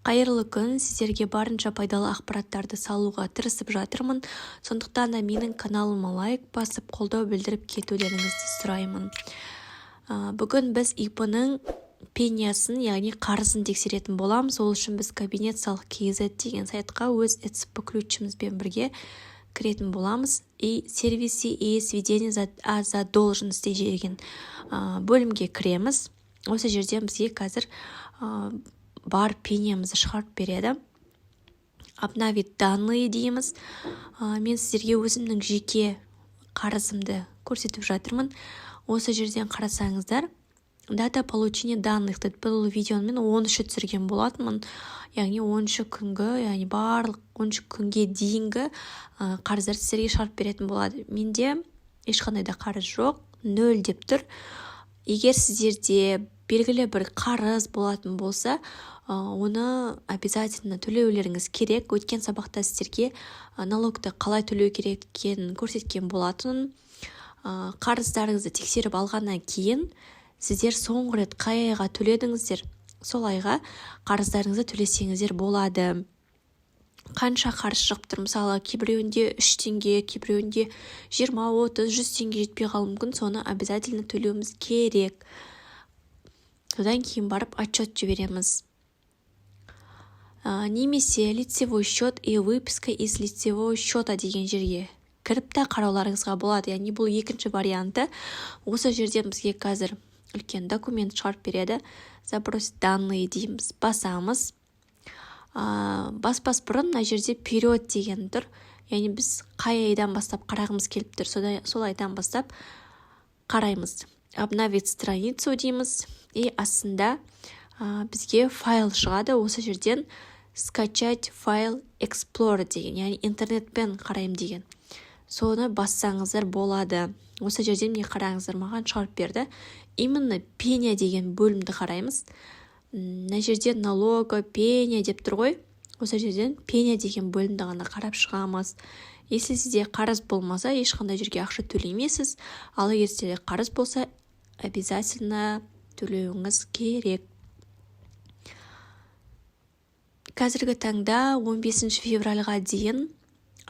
Қайырлы күн, сіздерге барынша пайдалы ақпараттарды салуға тырысып жатырмын. Сондықтан да менің каналыма лайк басып, қолдау білдіріп кетулеріңізді сұраймын. Бүгін біз ИП-ның пениясын, яғни қарызын тексеретін боламыз. Ол үшін біз кабинет салық KZ деген сайтқа өз ЭЦП ключімізбен бірге кіретін боламыз. И сервисы и сведения о задолженности деген бөлімге кіреміз. Осы жерден бізге қазір бар пениямызды шығарып береді. Обновить данные дейміз. Мен сіздерге өзімнің жеке қарызымды көрсетіп жатырмын. Осы жерден қарасаңыздар, дата получения данных дейді. Бұл видеоны мен 13 түсірген болатынмын. Яғни 13 күнгі, яғни барлық 13 күнге дейінгі қарыздарды сіздерге шығарып беретін болады. Менде ешқандай да қарыз жоқ, 0 деп тұр. Егер сіздерде белгілі бір қарыз болатын болса, оны обязательно төлеулеріңіз керек. Өткен сабақта сіздерге налогты қалай төлеу керек екенін көрсеткен болатын. Қарыздарыңызды тексеріп алғаннан кейін сіздер соңғы рет қай айға төледіңіздер, сол айға қарыздарыңызды төлесеңіздер болады. Қанша қарыз шығып тұр, мысалы кейбіреуінде 3 теңге, кейбіреуінде 20, 30, 100 теңге жетпей қалуы мүмкін, соны обязательно төлеуіміз керек. Содан кейін барып отчет жібереміз. Немесе лицевой счет и выписка из лицевого счета деген жерге кіріп та қарауларыңызға болады. Яғни бұл екінші варианты. Осы жерден бізге қазір үлкен документ шығарып береді. Забросить данные дейміз. Басамыз. Баспас бұрын мына жерде вперед деген тұр. Яғни біз қай айдан бастап қарағымыз келіп тұр. Сол айдан бастап қараймыз. Обновить страницу дейміз. И астында бізге файл шығады. Осы жерден скачать файл Explorer деген, яғни интернетпен қарайым деген. Соны бассаңыздар болады. Осы жерден не қараңыздар, маған шығарып берді. Именно пения деген бөлімді қараймыз. Мына жерде налога, пения деп тұр ғой. Осы жерден пения деген бөлімді ғана қарап шығамыз. Если сізде қарыз болмаса, ешқандай жерге ақша төлемейсіз. Ал егер сізде қарыз болса, обязательно төлеуіңіз керек. Қазіргі таңда 15 февральға дейін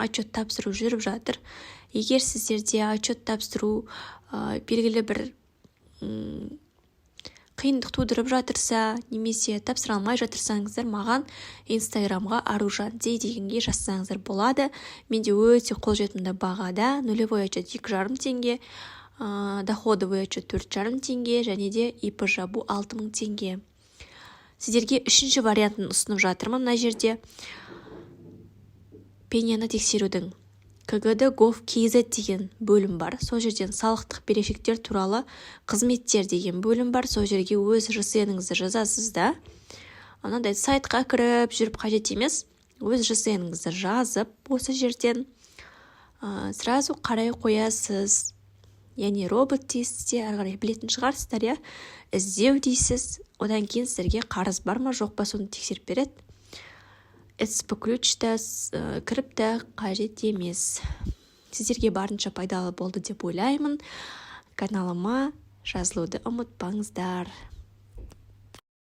отчет тапсыру жүріп жатыр. Егер сіздерде отчет тапсыру белгілі бір қиындық тудырып жатырса, немесе тапсыра алмай жатырсаңыздар, маған инстаграмға Аружан дегенге жазсаңыздар болады. Менде өте қолжетімді бағада, нулевой отчет 2,5 теңге, доходовый отчет 4,5 теңге, және де ИП жабу 6,000 теңге. Сіздерге үшінші вариантын ұсынып жатырмын. Мына жерде пенияны тексерудің КГД Gov KZ деген бөлім бар. Сол жерден салықтық берешектер туралы қызметтер деген бөлім бар. Сол жерге өз ЖСН-іңізді жазасыз да. Анандай сайтқа кіріп жүріп қажет емес. Өз ЖСН-іңізді жазып, осы жерден сразу қарай қоясыз. Яғни робот дейсіз, ары қарай білетін шығарсыздар, я іздеу дейсіз. Одан кейін сіздерге қарыз бар ма, жоқ па, соны тексеріп береді. ЭЦП ключта кіріп та қажет емес. Сіздерге барынша пайдалы болды деп ойлаймын. Каналыма жазылуды ұмытпаңыздар.